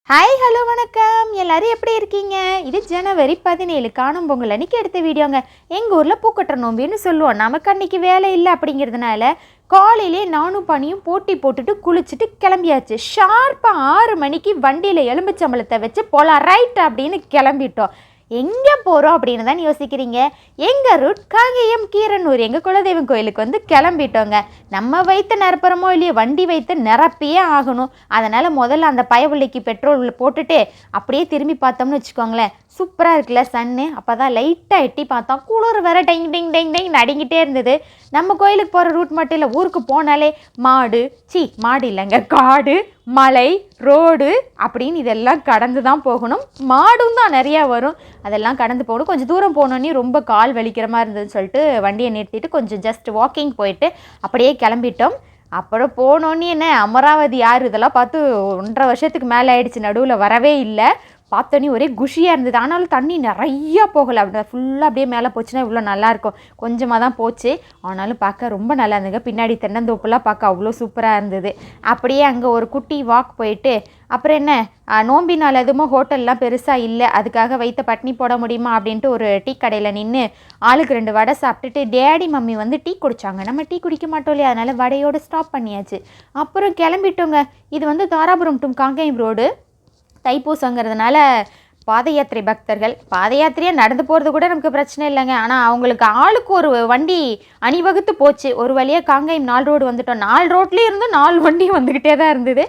Hi hello வணக்கம், எல்லோரும் எப்படி இருக்கீங்க? இது ஜனவரி 17 காணும் பொங்கல் அன்றைக்கி எடுத்த வீடியோங்க. எங்கள் ஊரில் பூக்கட்டுற நோம்பின்னு சொல்லுவோம். நமக்கு அன்றைக்கி வேலை இல்லை அப்படிங்கிறதுனால காலையிலே நானும் பனியும் போட்டி போட்டுட்டு குளிச்சுட்டு கிளம்பியாச்சு. ஷார்ப்பாக 6 மணிக்கு வண்டியில் எலும்புச்சம்பளத்தை வச்சு போகலாம் ரைட் அப்படின்னு கிளம்பிட்டோம். எங்கே போகிறோம் அப்படின்னு தான் யோசிக்கிறீங்க. எங்கள் ரூட் காங்கேயம் கீரனூர், எங்கள் குலதெய்வம் கோயிலுக்கு வந்து கிளம்பிட்டோங்க. நம்ம வைத்த நிரப்புறமோ இல்லையோ வண்டி வைத்து நிரப்பியே ஆகணும். அதனால் முதல்ல அந்த பயவள்ளிக்கு பெட்ரோல் போட்டுட்டு அப்படியே திரும்பி பார்த்தோம்னு வச்சுக்கோங்களேன், சூப்பராக இருக்குல்ல சன்னு. அப்போ தான் லைட்டாக எட்டி பார்த்தோம், குளிர் வேற டெங் டெங் டெங் டெங் நடிங்கிட்டே இருந்தது. நம்ம கோயிலுக்கு போகிற ரூட் மட்டும் இல்லை, ஊருக்கு போனாலே மாடு இல்லைங்க, காடு, மலை, ரோடு அப்படின்னு இதெல்லாம் கடந்து தான் போகணும். மாடும் தான் நிறையா வரும், அதெல்லாம் கடந்து போகணும். கொஞ்சம் தூரம் போனோன்னே ரொம்ப கால் வலிக்கிற மாதிரி இருந்ததுன்னு சொல்லிட்டு வண்டியை நிறுத்திட்டு கொஞ்சம் ஜஸ்ட் வாக்கிங் போயிட்டு அப்படியே கிளம்பிட்டோம். அப்புறம் போனோன்னே என்ன அமராவதி யார் இதெல்லாம் பார்த்து 1.5 வருஷத்துக்கு மேலே ஆயிடுச்சு, நடுவில் வரவே இல்லை. பார்த்தோன்னே ஒரே குஷியாக இருந்தது. ஆனாலும் தண்ணி நிறையா போகலை, அப்படி ஃபுல்லாக அப்படியே மேலே போச்சுன்னா இவ்வளோ நல்லாயிருக்கும். கொஞ்சமாக தான் போச்சு, ஆனாலும் பார்க்க ரொம்ப நல்லா இருந்ததுங்க. பின்னாடி தென்னந்தோப்புலாம் பார்க்க அவ்வளோ சூப்பராக இருந்தது. அப்படியே அங்கே ஒரு குட்டி வாக் போயிட்டு அப்புறம் என்ன, நோம்பி நாள் எதுவும் ஹோட்டல்லாம் பெருசாக இல்லை, அதுக்காக வைத்த பட்னி போட முடியுமா அப்படின்ட்டு ஒரு டீ கடையில் நின்று ஆளுக்கு 2 வடை சாப்பிட்டுட்டு டேடி மம்மி வந்து டீ குடித்தாங்க. நம்ம டீ குடிக்க மாட்டோம் இல்லையா, அதனால் வடையோடு ஸ்டாப் பண்ணியாச்சு. அப்புறம் கிளம்பிட்டோங்க. இது வந்து தாராபுரம் டு காங்கேயம் ரோடு. தைப்பூசங்கிறதுனால பாத யாத்திரை பக்தர்கள் பாத யாத்திரையாக நடந்து போகிறது கூட நமக்கு பிரச்சனை இல்லைங்க. ஆனால் அவங்களுக்கு ஆளுக்கு ஒரு வண்டி அணிவகுத்து போச்சு. ஒரு வழியாக காங்கேயம் 4 ரோடு வந்துட்டோம். 4 ரோட்லேயும் இருந்து 4 வண்டியும் வந்துக்கிட்டே தான் இருந்தது.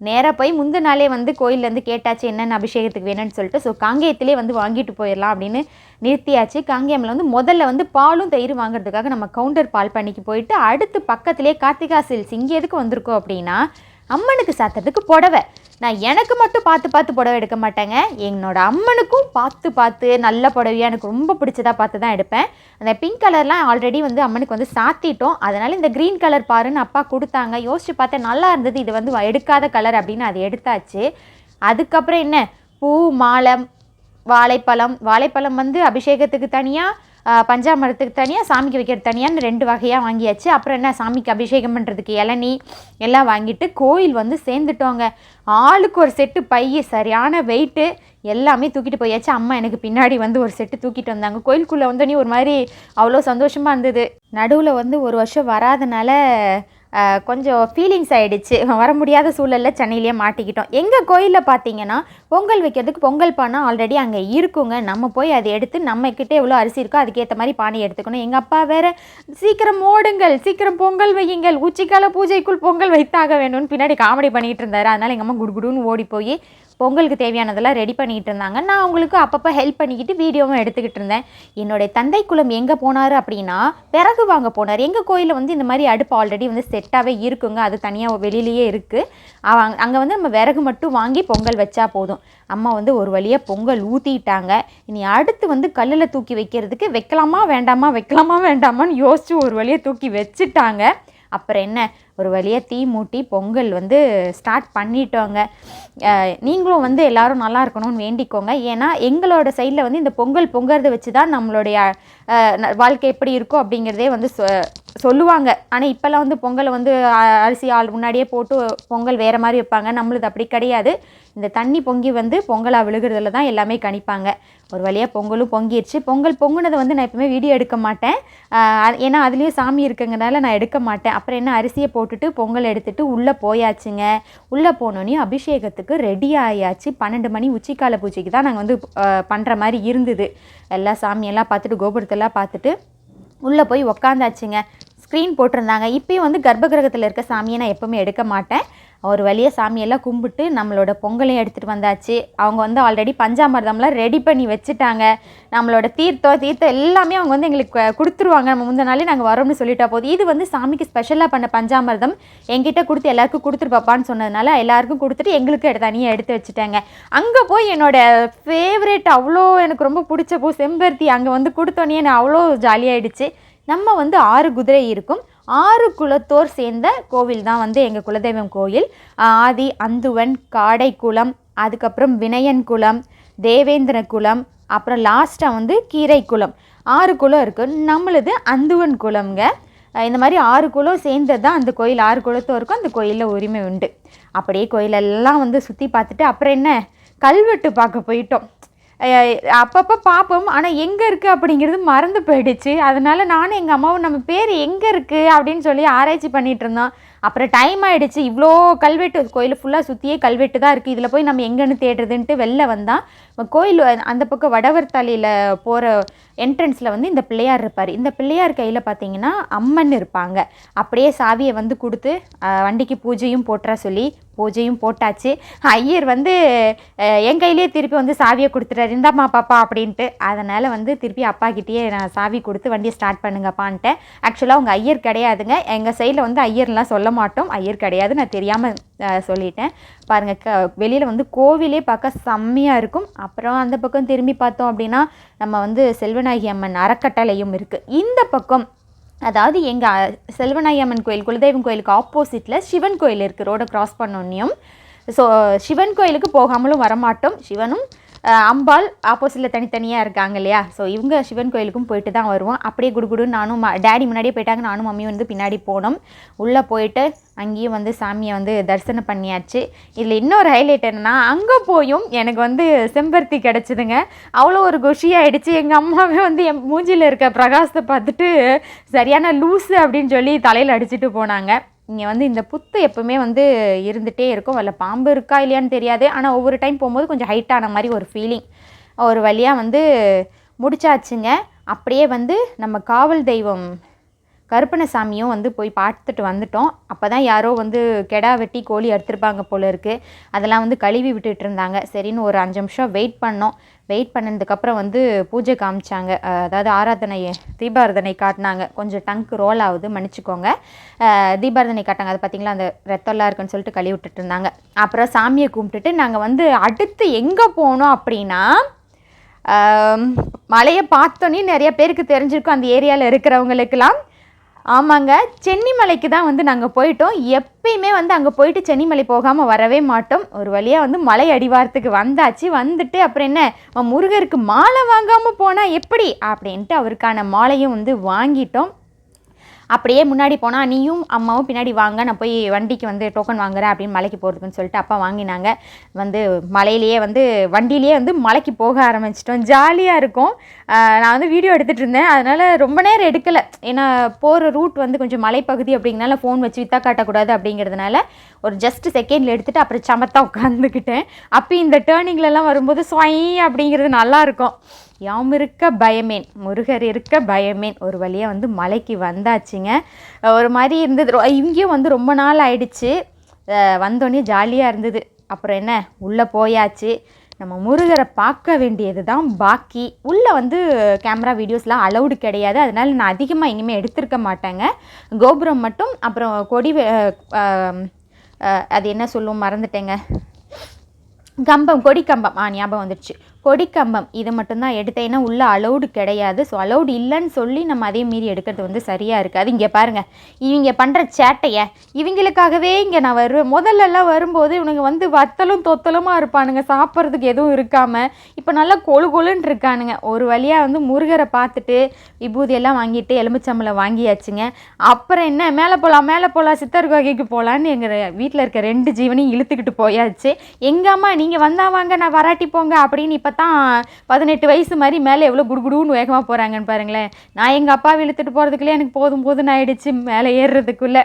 நேராக போய் முந்தின நாளே வந்து கோயிலேருந்து கேட்டாச்சு என்னென்ன அபிஷேகத்துக்கு வேணும்னு சொல்லிட்டு. ஸோ காங்கேயத்திலே வந்து வாங்கிட்டு போயிடலாம் அப்படின்னு நிறுத்தியாச்சு. காங்கேயமில் வந்து முதல்ல வந்து பாலும் தயிர் வாங்குறதுக்காக நம்ம கவுண்டர் பால் பண்ணிக்கு போயிட்டு அடுத்து பக்கத்துலேயே கார்த்திகா சில்ஸ். இங்கே எதுக்கு வந்திருக்கோம் அப்படின்னா, அம்மனுக்கு சாத்துறதுக்கு புடவை. நான் எனக்கு மட்டும் பார்த்து புடவை எடுக்க மாட்டேங்க, என்னோட அம்மனுக்கும் பார்த்து நல்ல புடவையாக எனக்கு ரொம்ப பிடிச்சதாக பார்த்து தான் எடுப்பேன். அந்த பிங்க் கலர்லாம் ஆல்ரெடி வந்து அம்மனுக்கு வந்து சாத்திட்டோம், அதனால் இந்த க்ரீன் கலர் பாருன்னு அப்பா கொடுத்தாங்க. யோசிச்சு பார்த்தேன், நல்லா இருந்தது. இது வந்து எடுக்காத கலர் அப்படின்னு அதை எடுத்தாச்சு. அதுக்கப்புறம் என்ன, பூ, மாலை, வாழைப்பழம் வந்து அபிஷேகத்துக்கு தனியாக, பஞ்சாமரத்துக்கு தனியாக, சாமிக்கு வைக்கிறது தனியான்னு 2 வகையாக வாங்கியாச்சு. அப்புறம் என்ன, சாமிக்கு அபிஷேகம் பண்ணுறதுக்கு இளநீ எல்லாம் வாங்கிட்டு கோயில் வந்து சேர்ந்துட்டோங்க. ஆளுக்கு ஒரு செட்டு பை, சரியான வெயிட்டு, எல்லாமே தூக்கிட்டு போயாச்சு. அம்மா எனக்கு பின்னாடி வந்து ஒரு செட்டு தூக்கிட்டு வந்தாங்க. கோயிலுக்குள்ளே வந்தோடனே ஒரு மாதிரி அவ்வளோ சந்தோஷமாக இருந்தது. நடுவில் வந்து ஒரு வருஷம் வராதனால கொஞ்சம் ஃபீலிங்ஸ் ஆகிடுச்சு. வர முடியாத சூழலில் சென்னையிலேயே மாட்டிக்கிட்டோம். எங்கள் கோயிலில் பார்த்தீங்கன்னா பொங்கல் வைக்கிறதுக்கு பொங்கல் பானை ஆல்ரெடி அங்கே இருக்குங்க. நம்ம போய் அதை எடுத்து நம்மக்கிட்ட எவ்வளோ அரிசி இருக்கோ அதுக்கேற்ற மாதிரி பானை எடுத்துக்கணும். எங்கள் அப்பா வேறு சீக்கிரம் ஓடுங்கள், சீக்கிரம் பொங்கல் வையுங்கள், உச்சிக்கால பூஜைக்குள் பொங்கல் வைத்தாக வேணும்னு பின்னாடி காமெடி பண்ணிகிட்டு இருந்தார். அதனால் எங்கள் அம்மா குடுகுடுன்னு ஓடி போய் பொங்கலுக்கு தேவையானதெல்லாம் ரெடி பண்ணிகிட்டு இருந்தாங்க. நான் அவங்களுக்கு அப்பப்போ ஹெல்ப் பண்ணிக்கிட்டு வீடியோவும் எடுத்துக்கிட்டு இருந்தேன். என்னுடைய தந்தை குலம் எங்கே போனார் அப்படின்னா விறகு வாங்க போனார். எங்கள் கோயிலில் வந்து இந்த மாதிரி அடுப்பு ஆல்ரெடி வந்து செட்டாகவே இருக்குங்க, அது தனியாக வெளியிலேயே இருக்குது. அங்கே வந்து நம்ம விறகு மட்டும் வாங்கி பொங்கல் வச்சா போதும். அம்மா வந்து ஒரு வழியாக பொங்கல் ஊற்றிட்டாங்க. இனி அடுத்து வந்து கல்லில் தூக்கி வைக்கிறதுக்கு வைக்கலாமா வேண்டாமான்னு யோசித்து ஒரு வழியாக தூக்கி வச்சுட்டாங்க. அப்புறம் என்ன, ஒரு வழியாக தீ மூட்டி பொங்கல் வந்து ஸ்டார்ட் பண்ணிட்டோங்க. நீங்களும் வந்து எல்லோரும் நல்லா இருக்கணும்னு வேண்டிக்கோங்க. ஏன்னா எங்களோட சைடில் வந்து இந்த பொங்கல் பொங்கறதை வச்சு தான் நம்மளுடைய வாழ்க்கை எப்படி இருக்கும் அப்படிங்கிறதே வந்து சொல்லுவாங்க. ஆனால் இப்போல்லாம் வந்து பொங்கலை வந்து அரிசி முன்னாடியே போட்டு பொங்கல் வேறு மாதிரி வைப்பாங்க. நம்மளுது அப்படி கிடையாது. இந்த தண்ணி பொங்கி வந்து பொங்கலாக விழுகிறதுல தான் எல்லாமே கணிப்பாங்க. ஒரு வழியாக பொங்கலும் பொங்கிடுச்சு. பொங்கல் பொங்குனதை வந்து நான் எப்பவுமே வீடியோ எடுக்க மாட்டேன், ஏன்னா அதுலேயும் சாமி இருக்குங்கிறனால நான் எடுக்க மாட்டேன். அப்புறம் என்ன, அரிசியை போட்டுட்டு பொங்கல் எடுத்துகிட்டு உள்ளே போயாச்சுங்க. உள்ளே போனோன்னே அபிஷேகத்துக்கு ரெடி ஆயாச்சு. 12 மணி உச்சிக்கால பூஜைக்கு தான் நாங்கள் வந்து பண்ணுற மாதிரி இருந்தது. எல்லாம் சாமியெல்லாம் பார்த்துட்டு கோபுரத்தெல்லாம் பார்த்துட்டு உள்ளே போய் உக்காந்தாச்சுங்க. ஸ்க்ரீன் போட்டிருந்தாங்க. இப்போயும் வந்து கர்ப்பகிரகத்தில் இருக்க சாமியை நான் எப்போவுமே எடுக்க மாட்டேன். ஒரு வழியாக சாமியெல்லாம் கும்பிட்டு நம்மளோட பொங்கலையும் எடுத்துகிட்டு வந்தாச்சு. அவங்க வந்து ஆல்ரெடி பஞ்சாமிர்தம்லாம் ரெடி பண்ணி வச்சுட்டாங்க. நம்மளோட தீர்த்தம் எல்லாமே அவங்க வந்து எங்களுக்கு கொடுத்துருவாங்க. நம்ம முந்தின நாளே நாங்கள் வரோம்னு சொல்லிட்டா போதும். இது வந்து சாமிக்கு ஸ்பெஷலாக பண்ண பஞ்சாமிர்தம் என்கிட்ட கொடுத்து எல்லாருக்கும் கொடுத்துருப்பாப்பான்னு சொன்னதுனால எல்லாருக்கும் கொடுத்துட்டு எங்களுக்கு தனியாக எடுத்து வச்சுட்டாங்க. அங்கே போய் என்னோடய ஃபேவரேட், அவ்வளோ எனக்கு ரொம்ப பிடிச்ச பூ செம்பருத்தி அங்கே வந்து கொடுத்தோன்னே நான் அவ்வளோ ஜாலியாகிடுச்சு. நம்ம வந்து 6 குதிரை இருக்கும். 6 குலத்தோர் சேர்ந்த கோவில் தான் வந்து எங்கள் குலதெய்வம் கோயில். ஆதி அந்துவன், காடைக்குளம், அதுக்கப்புறம் வினயன் குளம், தேவேந்திர குளம், அப்புறம் லாஸ்ட்டாக வந்து கீரை குளம். 6 குளம் இருக்குது. நம்மளது அந்துவன் குளம்ங்க. இந்த மாதிரி 6 குலம் சேர்ந்தது தான் அந்த கோயில். 6 குலத்தோருக்கும் அந்த கோயிலில் உரிமை உண்டு. அப்படியே கோயிலெல்லாம் வந்து சுற்றி பார்த்துட்டு அப்புறம் என்ன கல்வெட்டு பார்க்க போயிட்டோம். அப்பப்போ பார்ப்போம், ஆனால் எங்கே இருக்குது அப்படிங்கிறது மறந்து போயிடுச்சு. அதனால் நானும் எங்கள் அம்மாவும் நம்ம பேர் எங்கே இருக்குது அப்படின்னு சொல்லி ஆராய்ச்சி பண்ணிகிட்டு இருந்தோம். அப்புறம் டைம் ஆகிடுச்சு. இவ்வளோ கல்வெட்டு கோயில் ஃபுல்லாக சுற்றியே கல்வெட்டு தான் இருக்குது, இதில் போய் நம்ம எங்கேன்னு தேடுறதுன்ட்டு வெளில வந்தால் கோயில் அந்த பக்கம் வடவர்த்தாலியில் போகிற என்ட்ரன்ஸில் வந்து இந்த பிள்ளையார் இருப்பார். இந்த பிள்ளையார் கையில் பார்த்தீங்கன்னா அம்மன் இருப்பாங்க. அப்படியே சாவியை வந்து கொடுத்து வண்டிக்கு பூஜையும் போட்டுற சொல்லி பூஜையும் போட்டாச்சு. ஐயர் வந்து என் கையிலேயே திருப்பி வந்து சாவியை கொடுத்துட்டாரு, இந்தாம்மா பாப்பா அப்படின்ட்டு. அதனால் வந்து திருப்பி அப்பாக்கிட்டேயே நான் சாவி கொடுத்து வண்டியை ஸ்டார்ட் பண்ணுங்கப்பான்ட்டேன். ஆக்சுவலாக அவங்க ஐயர் கிடையாதுங்க, எங்கள் சைடில் வந்து ஐயர்லாம் சொல்ல மாட்டோம், ஐயர் கிடையாது, நான் தெரியாமல் சொல்லிட்டேன். பாருங்கள், வெளியில் வந்து கோவிலே பார்க்க செம்மையாக இருக்கும். அப்புறம் அந்த பக்கம் திரும்பி பார்த்தோம் அப்படின்னா நம்ம வந்து செல்வநாயகி அம்மன் அறக்கட்டளையும் இருக்குது. இந்த பக்கம் அதாவது எங்கள் செல்வநாயகி அம்மன் கோயில் குலதெய்வம் கோயிலுக்கு ஆப்போசிட்டில் சிவன் கோயில் இருக்குது. ரோடை க்ராஸ் பண்ணோன்னையும். ஸோ சிவன் கோயிலுக்கு போகாமலும் வரமாட்டோம். சிவனும் அம்பாள் ஆப்போசிட்டில் தனித்தனியாக இருக்காங்க இல்லையா, ஸோ இவங்க சிவன் கோயிலுக்கும் போயிட்டு தான் வருவோம். அப்படியே குடுகுடுன்னு நானும் டேடி முன்னாடியே போயிட்டாங்க, நானும் மம்மியும் வந்து பின்னாடி போனோம். உள்ளே போயிட்டு அங்கேயும் வந்து சாமியை வந்து தரிசனம் பண்ணியாச்சு. இதில் இன்னொரு ஹைலைட் என்னென்னா, அங்கே போயும் எனக்கு வந்து செம்பருத்தி கிடச்சிதுங்க. அவ்வளோ ஒரு குஷியாகிடுச்சு. எங்கள் அம்மாவே வந்து என் மூஞ்சியில் இருக்க பிரகாசத்தை பார்த்துட்டு சரியான லூஸு அப்படின்னு சொல்லி தலையில் அடிச்சுட்டு போனாங்க. இங்கே வந்து இந்த புத்து எப்போவுமே வந்து இருந்துகிட்டே இருக்கும். வல்ல பாம்பு இருக்கா இல்லையான்னு தெரியாது, ஆனால் ஒவ்வொரு டைம் போகும்போது கொஞ்சம் ஹைட்டான மாதிரி ஒரு ஃபீலிங். ஒரு வழியாக வந்து முடிச்சாச்சுங்க. அப்படியே வந்து நம்ம காவல் தெய்வம் கருப்பணசாமியும் வந்து போய் பார்த்துட்டு வந்துட்டோம். அப்போ தான் யாரோ வந்து கெடா வெட்டி கோழி அறுத்துருப்பாங்க போல இருக்குது. அதெல்லாம் வந்து கழுவி விட்டுட்டு இருந்தாங்க. சரின்னு ஒரு 5 நிமிஷம் வெயிட் பண்ணோம். வெயிட் பண்ணதுக்கப்புறம் வந்து பூஜை காமிச்சாங்க, அதாவது ஆராதனை தீபாராதனை காட்டினாங்க. கொஞ்சம் டங்க்கு ரோல் ஆகுது, மன்னிச்சிக்கோங்க. தீபாராதனை காட்டாங்க, அது பார்த்திங்களா அந்த ரத்தம்லாம் இருக்குன்னு சொல்லிட்டு கழுவி விட்டுட்டு இருந்தாங்க. அப்புறம் சாமியை கும்பிட்டுட்டு நாங்கள் வந்து அடுத்து எங்கே போனோம் அப்படின்னா, மலையை பார்த்தோன்னே நிறைய பேருக்கு தெரிஞ்சிருக்கும் அந்த ஏரியாவில் இருக்கிறவங்களுக்கெல்லாம். ஆமாங்க, சென்னிமலைக்கு தான் வந்து நாங்கள் போயிட்டோம். எப்பயுமே வந்து அங்கே போயிட்டு சென்னிமலை போகாமல் வரவே மாட்டோம். ஒரு வழியாக வந்து மலை அடிவாரத்துக்கு வந்தாச்சு. வந்துட்டு அப்புறம் என்ன, முருகருக்கு மாலை வாங்காமல் போனால் எப்படி அப்படின்ட்டு அவருக்கான மாலையும் வந்து வாங்கிட்டோம். அப்படியே முன்னாடி போனால் நீயும் அம்மாவும் பின்னாடி வாங்க, நான் போய் வண்டிக்கு வந்து டோக்கன் வாங்குறேன் அப்படின்னு மலைக்கு போகிறதுக்குன்னு சொல்லிட்டு அப்பா வாங்கினாங்க. வந்து மலையிலேயே வந்து வண்டியிலேயே வந்து மலைக்கு போக ஆரம்பிச்சிட்டோம். ஜாலியாக இருக்கும். நான் வந்து வீடியோ எடுத்துகிட்டு இருந்தேன், அதனால் ரொம்ப நேரம் எடுக்கலை. ஏன்னா போகிற ரூட் வந்து கொஞ்சம் மலைப்பகுதி அப்படிங்கிறனால ஃபோன் வச்சு வித்தா காட்டக்கூடாது அப்படிங்கிறதுனால ஒரு ஜஸ்ட் செகண்டில் எடுத்துகிட்டு அப்புறம் சமத்தா உட்காந்துக்கிட்டேன். அப்போ இந்த டேர்னிங்லலாம் வரும்போது ஸ்வாய் அப்படிங்கிறது நல்லாயிருக்கும். யாம் இருக்க பயமேன், முருகர் இருக்க பயமேன். ஒரு வழியாக வந்து மலைக்கு வந்தாச்சுங்க. ஒரு மாதிரி இருந்தது. இங்கேயும் வந்து ரொம்ப நாள் ஆயிடுச்சு. வந்தோடனே ஜாலியாக இருந்தது. அப்புறம் என்ன, உள்ளே போயாச்சு. நம்ம முருகரை பார்க்க வேண்டியது தான் பாக்கி. உள்ளே வந்து கேமரா வீடியோஸ்லாம் அலௌடு கிடையாது, அதனால் நான் அதிகமாக எங்கேயுமே எடுத்திருக்க மாட்டேங்க. கோபுரம் மட்டும், அப்புறம் கொடி, அது என்ன சொல்லுவோம் மறந்துட்டேங்க, கம்பம், கொடி கம்பம், ஞாபகம் வந்துடுச்சு, கொடிக்கம்பம், இது மட்டும்தான் எடுத்தேன். ஏன்னா உள்ளே அலௌடு கிடையாது. ஸோ அலௌடு இல்லைன்னு சொல்லி நம்ம அதே மீறி எடுக்கிறது வந்து சரியாக இருக்காது. இங்கே பாருங்கள், இவங்க பண்ணுற சேட்டையை, இவங்களுக்காகவே இங்கே நான் வருவேன். முதல்லலாம் வரும்போது இவனுங்க வந்து வத்தலும் தொத்தலுமாக இருப்பானுங்க, சாப்பிட்றதுக்கு எதுவும் இருக்காமல். இப்போ நல்லா கொழு கொழுன்னு இருக்கானுங்க. ஒரு வழியாக வந்து முருகரை பார்த்துட்டு விபூதியெல்லாம் வாங்கிட்டு எலுமிச்சம்பளம் வாங்கியாச்சுங்க. அப்புறம் என்ன, மேலே போகலாம் சித்தர் வகைக்கு போகலான்னு எங்கள் வீட்டில் இருக்க 2 ஜீவனையும் இழுத்துக்கிட்டு போயாச்சு. எங்கள் அம்மா நீங்கள் வந்தா வாங்க, நான் வராட்டி போங்க அப்படின்னு. இப்போ தான் 18 வயசு மாதிரி மேலே எவ்வளோ குடுகுடுன்னு வேகமாக போகிறாங்கன்னு பாருங்களேன். நான் எங்கள் அப்பாவை இழுத்துட்டு போகிறதுக்குள்ளே எனக்கு போதும்னு ஆயிடுச்சு மேலே ஏறுறதுக்குள்ளே.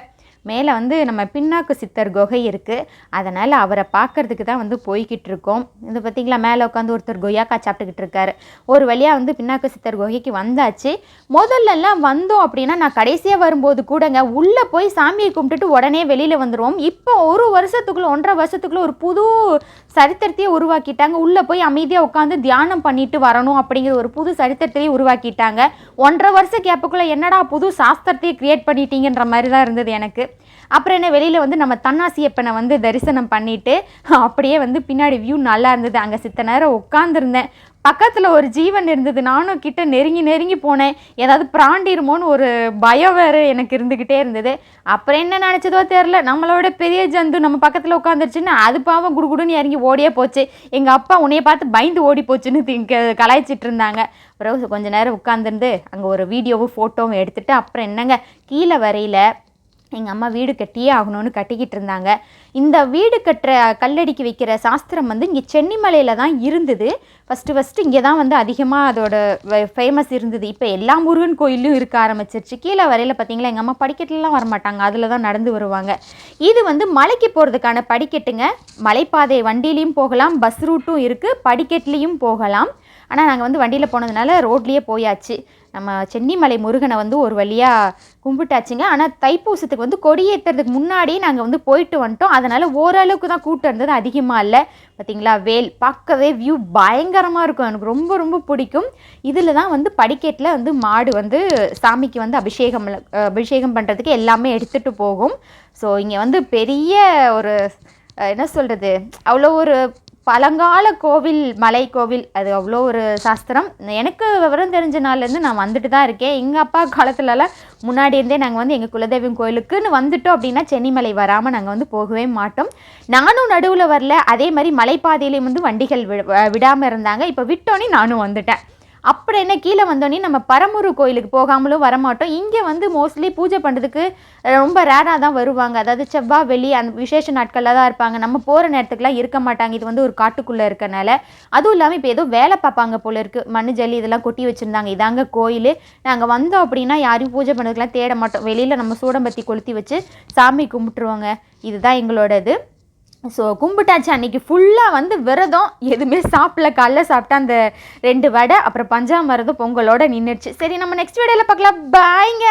மேலே வந்து நம்ம பின்னாக்கு சித்தர் குகை இருக்குது, அதனால் அவரை பார்க்குறதுக்கு தான் வந்து போய்கிட்டு இருக்கோம். இது பார்த்திங்களா, மேலே உட்காந்து ஒருத்தர் கொய்யாக்கா சாப்பிட்டுக்கிட்டு இருக்காரு. ஒரு வழியாக வந்து பின்னாக்கு சித்தர் குகைக்கு வந்தாச்சு. முதல்லலாம் வந்தோம் அப்படின்னா, நான் கடைசியாக வரும்போது கூடங்க உள்ளே போய் சாமியை கும்பிட்டுட்டு உடனே வெளியில் வந்துடுவோம். இப்போ 1 வருஷத்துக்குள்ளே 1.5 வருஷத்துக்குள்ளே ஒரு புது சரித்திரத்தையே உருவாக்கிட்டாங்க. உள்ளே போய் அமைதியாக உட்காந்து தியானம் பண்ணிட்டு வரணும் அப்படிங்கிற ஒரு புது சரித்திரத்தையே உருவாக்கிட்டாங்க. 1.5 வருஷ கேப்புக்குள்ளே என்னடா புது சாஸ்திரத்தையே க்ரியேட் பண்ணிட்டீங்கன்ற மாதிரி தான் இருந்தது எனக்கு. அப்புறம் என்ன வெளியில் வந்து நம்ம தன்னாசியப்பனை வந்து தரிசனம் பண்ணிவிட்டு அப்படியே வந்து பின்னாடி வியூ நல்லா இருந்தது. அங்கே சித்த நேரம் உட்காந்துருந்தேன். பக்கத்தில் ஒரு ஜீவன் இருந்தது. நானும் கிட்ட நெருங்கி போனேன். ஏதாவது பிராண்டிருமோன்னு ஒரு பயம் வேறு எனக்கு இருந்துக்கிட்டே இருந்தது. அப்புறம் என்ன நினச்சதோ தெரில, நம்மளோட பெரிய ஜந்து நம்ம பக்கத்தில் உட்காந்துருச்சுன்னு அது பாவம் குடுகுடுன்னு இறங்கி ஓடியே போச்சு. எங்கள் அப்பா உன்னைய பார்த்து பயந்து ஓடி போச்சுன்னு கலாய்ச்சிட்டு இருந்தாங்க. அப்புறம் கொஞ்சம் நேரம் உட்காந்துருந்து அங்கே ஒரு வீடியோவும் ஃபோட்டோவும் எடுத்துகிட்டு அப்புறம் என்னங்க கீழே வரையில் எங்கள் அம்மா வீடு கட்டியே ஆகணும்னு கட்டிக்கிட்டு இருந்தாங்க. இந்த வீடு கட்டுற கல்லடிக்கு வைக்கிற சாஸ்திரம் வந்து இங்கே சென்னிமலையில் தான் இருந்தது. ஃபஸ்ட்டு இங்கே தான் வந்து அதிகமாக அதோட ஃபேமஸ் இருந்தது. இப்போ எல்லா முருகன் கோயிலும் இருக்க ஆரம்பிச்சிருச்சு. கீழே வரையில் பார்த்தீங்களா எங்கள் அம்மா படிக்கட்டுலாம் வரமாட்டாங்க, அதில் தான் நடந்து வருவாங்க. இது வந்து மலைக்கு போகிறதுக்கான படிக்கட்டுங்க. மலைப்பாதை வண்டியிலையும் போகலாம், பஸ் ரூட்டும் இருக்குது, படிக்கட்டுலேயும் போகலாம். ஆனால் நாங்கள் வந்து வண்டியில் போனதுனால ரோட்லேயே போயாச்சு. நம்ம சென்னிமலை முருகனை வந்து ஒரு வழியாக கும்பிட்டாச்சுங்க. ஆனால் தைப்பூசத்துக்கு வந்து கொடியேற்றுறதுக்கு முன்னாடியே நாங்கள் வந்து போயிட்டு வந்துட்டோம். அதனால் ஓரளவுக்கு தான் கூட்டம் இருந்தது, அதிகமாக இல்லை. பார்த்திங்களா வேல் பார்க்கவே வியூ பயங்கரமாக இருக்கும். எனக்கு ரொம்ப ரொம்ப பிடிக்கும். இதில் தான் வந்து படிக்கட்டில் வந்து மாடு வந்து சாமிக்கு வந்து அபிஷேகம் பண்ணுறதுக்கு எல்லாமே எடுத்துகிட்டு போகும். ஸோ இங்கே வந்து பெரிய ஒரு என்ன சொல்கிறது, அவ்வளோ ஒரு பழங்கால கோவில், மலை கோவில், அது அவ்வளோ ஒரு சாஸ்திரம். எனக்கு விவரம் தெரிஞ்ச நாள்லேருந்து நான் வந்துட்டு தான் இருக்கேன். எங்கள் அப்பா காலத்துலலாம் முன்னாடி இருந்தே நாங்கள் வந்து எங்கள் குலதெய்வம் கோயிலுக்குன்னு வந்துட்டோம் அப்படின்னா சென்னிமலை வராமல் நாங்கள் வந்து போகவே மாட்டோம். நானும் நடுவில் வரல, அதே மாதிரி மலைப்பாதையிலையும் வந்து வண்டிகள் விடாமல் இருந்தாங்க. இப்போ விட்டோன்னே நானும் வந்துட்டேன். அப்புறம் என்ன கீழே வந்தோடனே நம்ம பரமூர் கோயிலுக்கு போகாமலும் வரமாட்டோம். இங்கே வந்து மோஸ்ட்லி பூஜை பண்ணுறதுக்கு ரொம்ப ரேராக தான் வருவாங்க. அதாவது செவ்வாய் வெள்ளி அந்த விசேஷ நாட்களில் தான் இருப்பாங்க. நம்ம போகிற நேரத்துக்குலாம் இருக்க மாட்டாங்க. இது வந்து ஒரு காட்டுக்குள்ளே இருக்கனால. அதுவும் இல்லாமல் இப்போ ஏதோ வேலை பார்ப்பாங்க போல இருக்குது. மண்ணு ஜல்லி இதெல்லாம் கொட்டி வச்சுருந்தாங்க. இதாங்க கோயில். நாங்கள் வந்தோம் அப்படின்னா யாரையும் பூஜை பண்ணுறதுக்கெலாம் தேட மாட்டோம். வெளியில் நம்ம சூடம்பத்தி கொளுத்தி வச்சு சாமி கும்பிட்டுருவோங்க. இதுதான் எங்களோடது. ஸோ கும்பிட்டாச்சு. அன்றைக்கி ஃபுல்லாக வந்து விரதம், எதுவுமே சாப்பிடல. காலைல சாப்பிட்டா அந்த 2 வடை, அப்புறம் பஞ்சாமிர்தம் பொங்கலோடு நின்றுடுச்சு. சரி, நம்ம நெக்ஸ்ட் வீடியோவில் பார்க்கலாம். பாய்ங்க.